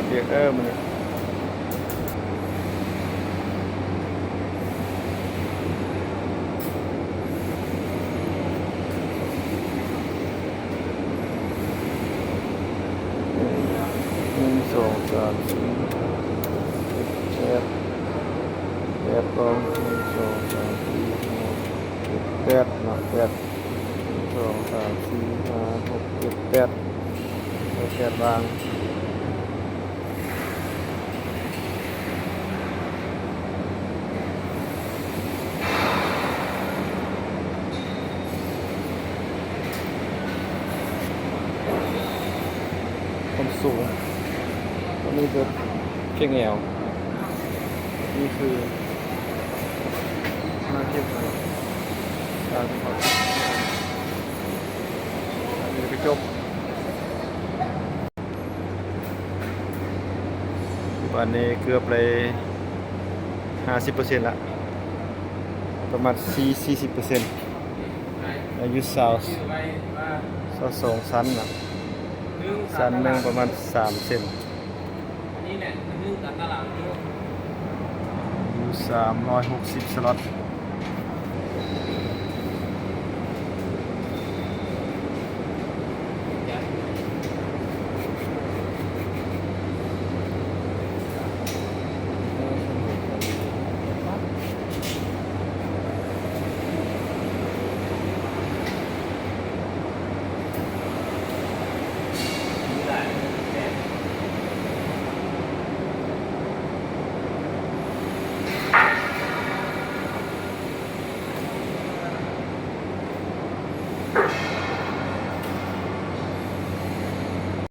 เรียกมัน1 2 3 4 8 1 2 3 4 5 6 7 8เนาะ8 2 3 4 5 6 7 8วางความสูงอันนี้คือเพียงแนวนี่คือมาเทียบกันการที่เขาอันนี้ไปจบวันนี้เกือบเลย50%ละประมาณ40%อายุ22ชั้นนะชั้นหนึ่งประมาณ3 เซนนี่แหละนึ่งตัดตลาดนี้อายุ360 สล็อต